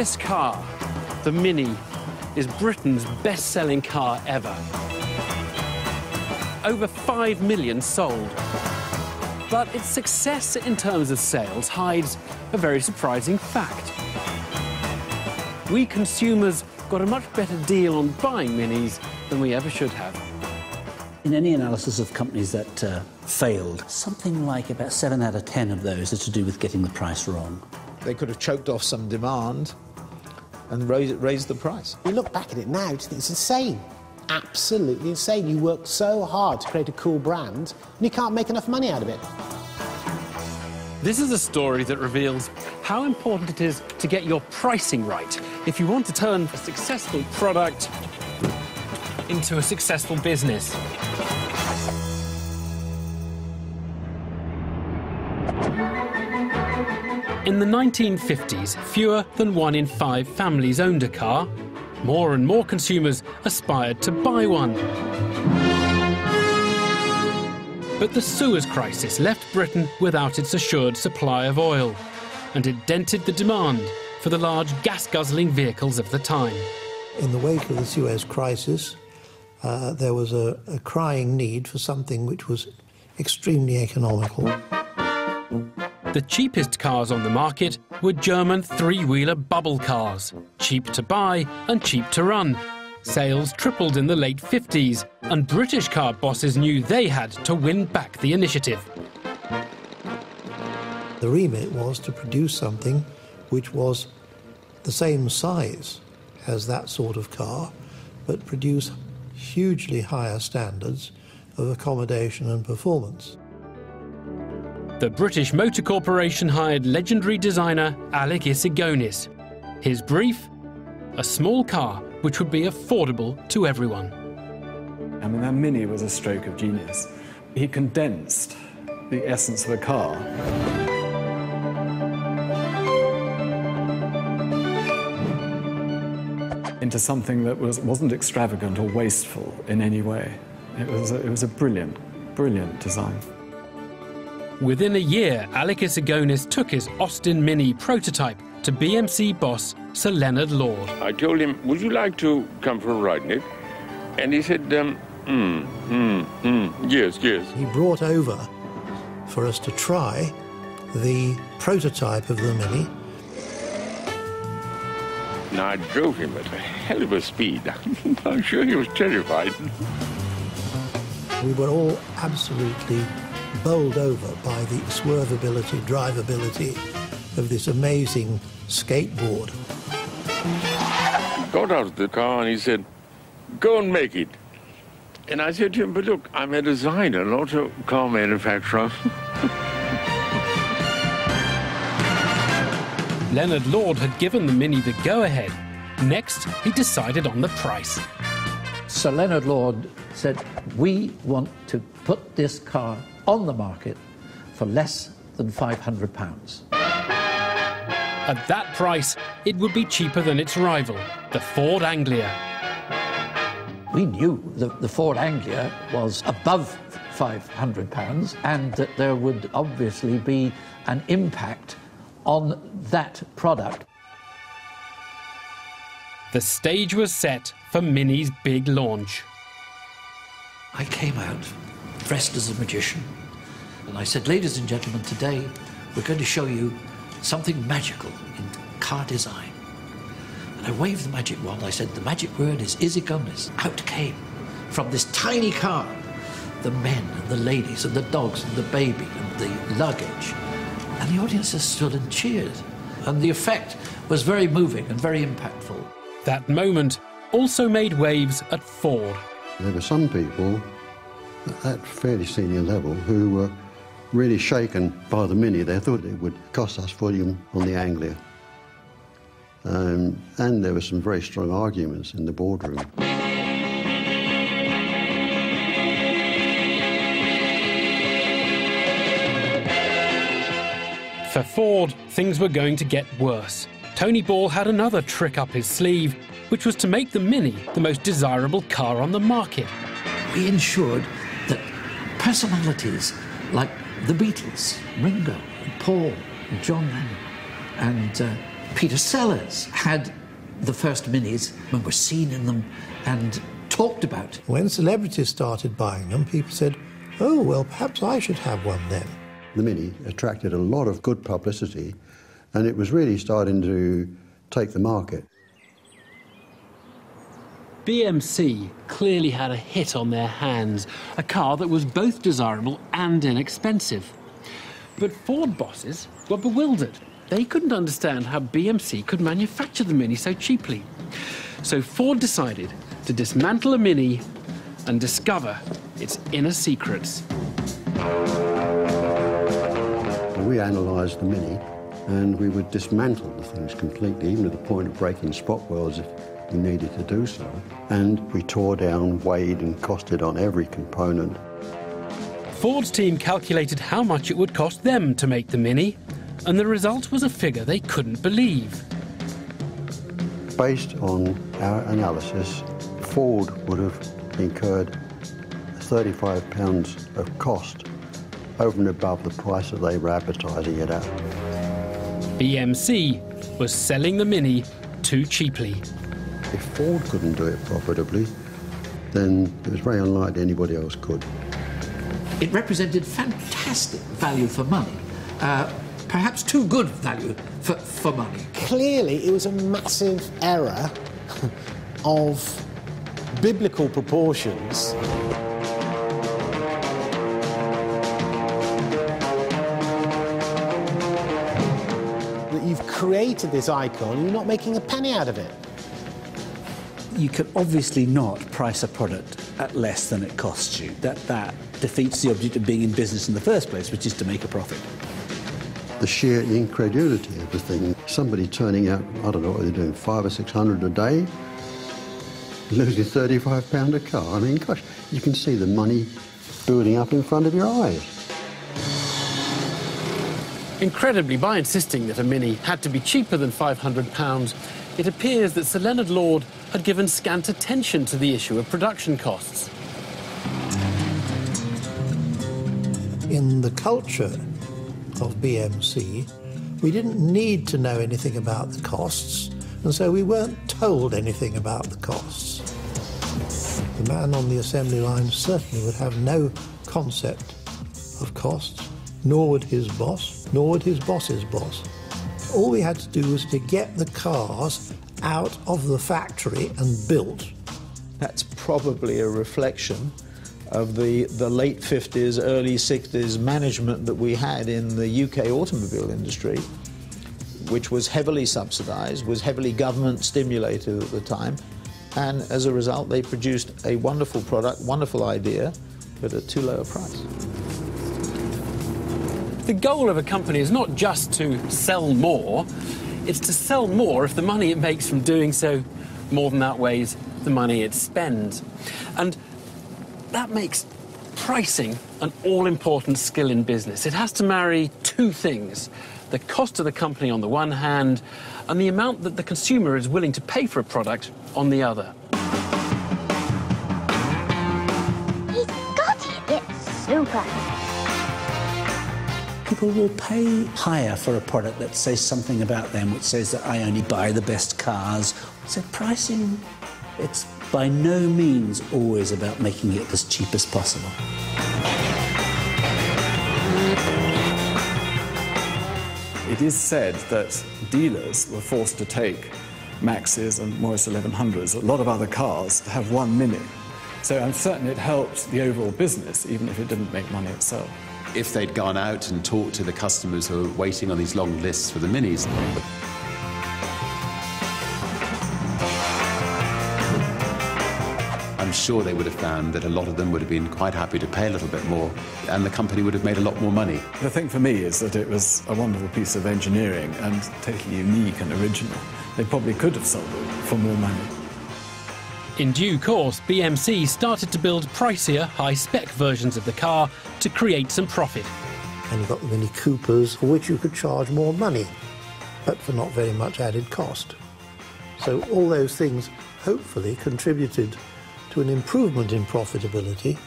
This car, the Mini, is Britain's best-selling car ever. Over 5 million sold. But its success in terms of sales hides a very surprising fact. We consumers got a much better deal on buying Minis than we ever should have. In any analysis of companies that failed, something like about 7 out of 10 of those are to do with getting the price wrong. They could have choked off some demand and raised the price. You look back at it now, it's insane. Absolutely insane. You worked so hard to create a cool brand, and you can't make enough money out of it. This is a story that reveals how important it is to get your pricing right if you want to turn a successful product into a successful business. In the 1950s, fewer than 1 in 5 families owned a car. More and more consumers aspired to buy one. But the Suez Crisis left Britain without its assured supply of oil, and it dented the demand for the large gas-guzzling vehicles of the time. In the wake of the Suez Crisis, there was a crying need for something which was extremely economical. The cheapest cars on the market were German three-wheeler bubble cars, cheap to buy and cheap to run. Sales tripled in the late 50s, and British car bosses knew they had to win back the initiative. The remit was to produce something which was the same size as that sort of car, but produce hugely higher standards of accommodation and performance. The British Motor Corporation hired legendary designer Alec Issigonis. His brief? A small car which would be affordable to everyone. I mean, that Mini was a stroke of genius. He condensed the essence of a car. Into something that wasn't extravagant or wasteful in any way. It was a brilliant, brilliant design. Within a year, Alec Issigonis took his Austin Mini prototype to BMC boss Sir Leonard Lord. I told him, would you like to come for a ride in it? And he said, yes, yes. He brought over for us to try the prototype of the Mini. Now, I drove him at a hell of a speed. I'm sure he was terrified. We were all absolutely bowled over by the swervability, drivability of this amazing skateboard. He got out of the car and he said, go and make it. And I said to him, but look, I'm a designer, not a car manufacturer. Leonard Lord had given the Mini the go-ahead. Next, he decided on the price. Sir Leonard Lord said, we want to put this car on the market for less than £500. At that price, it would be cheaper than its rival, the Ford Anglia. We knew that the Ford Anglia was above £500 and that there would obviously be an impact on that product. The stage was set for Mini's big launch. I came out dressed as a magician, and I said, ladies and gentlemen, today we're going to show you something magical in car design. And I waved the magic wand. I said, the magic word is Issigonis. Out came, from this tiny car, the men and the ladies and the dogs and the baby and the luggage. And the audiences stood and cheered. And the effect was very moving and very impactful. That moment also made waves at Ford. There were some people at fairly senior level who were really shaken by the Mini. They thought it would cost us volume on the Anglia. And there were some very strong arguments in the boardroom. For Ford, things were going to get worse. Tony Ball had another trick up his sleeve, which was to make the Mini the most desirable car on the market. We ensured that personalities like the Beatles, Ringo, and Paul, and John Lennon, and Peter Sellers had the first Minis and were seen in them and talked about. When celebrities started buying them, people said, oh, well, perhaps I should have one then. The Mini attracted a lot of good publicity, and it was really starting to take the market. BMC clearly had a hit on their hands, a car that was both desirable and inexpensive. But Ford bosses were bewildered. They couldn't understand how BMC could manufacture the Mini so cheaply. So Ford decided to dismantle a Mini and discover its inner secrets. We analysed the Mini, and we would dismantle the things completely, even to the point of breaking spot welds if we needed to do so. And we tore down, weighed and costed on every component. Ford's team calculated how much it would cost them to make the Mini, and the result was a figure they couldn't believe. Based on our analysis, Ford would have incurred £35 of cost over and above the price that they were advertising it at. BMC was selling the Mini too cheaply. If Ford couldn't do it profitably, then it was very unlikely anybody else could. It represented fantastic value for money, perhaps too good value for money. Clearly, it was a massive error of biblical proportions. That you've created this icon and you're not making a penny out of it. You can obviously not price a product at less than it costs you. That defeats the object of being in business in the first place, which is to make a profit. The sheer incredulity of the thing. Somebody turning out, I don't know what they're doing, 500 or 600 a day, losing £35 a car. I mean, gosh, you can see the money building up in front of your eyes. Incredibly, by insisting that a Mini had to be cheaper than £500, it appears that Sir Leonard Lord had given scant attention to the issue of production costs. In the culture of BMC, we didn't need to know anything about the costs, and so we weren't told anything about the costs. The man on the assembly line certainly would have no concept of costs, nor would his boss, nor would his boss's boss. All we had to do was to get the cars out of the factory and built. That's probably a reflection of the late 50s, early 60s management that we had in the UK automobile industry, which was heavily subsidised, was heavily government stimulated at the time, and as a result they produced a wonderful product, wonderful idea, but at too low a price. The goal of a company is not just to sell more, it's to sell more if the money it makes from doing so more than outweighs the money it spends. And that makes pricing an all-important skill in business. It has to marry two things: the cost of the company on the one hand, and the amount that the consumer is willing to pay for a product on the other. He's got it! It's super! People will pay higher for a product that says something about them, which says that I only buy the best cars. So pricing, it's by no means always about making it as cheap as possible. It is said that dealers were forced to take Maxes and Morris 1100s, a lot of other cars, to have one Mini. So I'm certain it helped the overall business, even if it didn't make money itself. If they'd gone out and talked to the customers who were waiting on these long lists for the Minis, I'm sure they would have found that a lot of them would have been quite happy to pay a little bit more, and the company would have made a lot more money. The thing for me is that it was a wonderful piece of engineering and totally unique and original. They probably could have sold it for more money. In due course, BMC started to build pricier, high-spec versions of the car to create some profit. And you got the Mini Coopers, for which you could charge more money, but for not very much added cost. So all those things hopefully contributed to an improvement in profitability.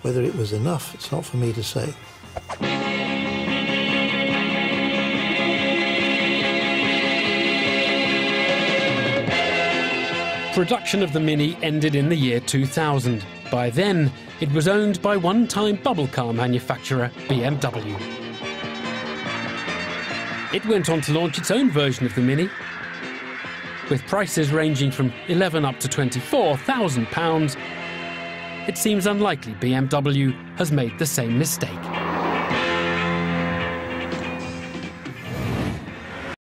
Whether it was enough, it's not for me to say. Production of the Mini ended in the year 2000. By then, it was owned by one-time bubble car manufacturer BMW. It went on to launch its own version of the Mini, with prices ranging from £11,000 up to £24,000. It seems unlikely BMW has made the same mistake.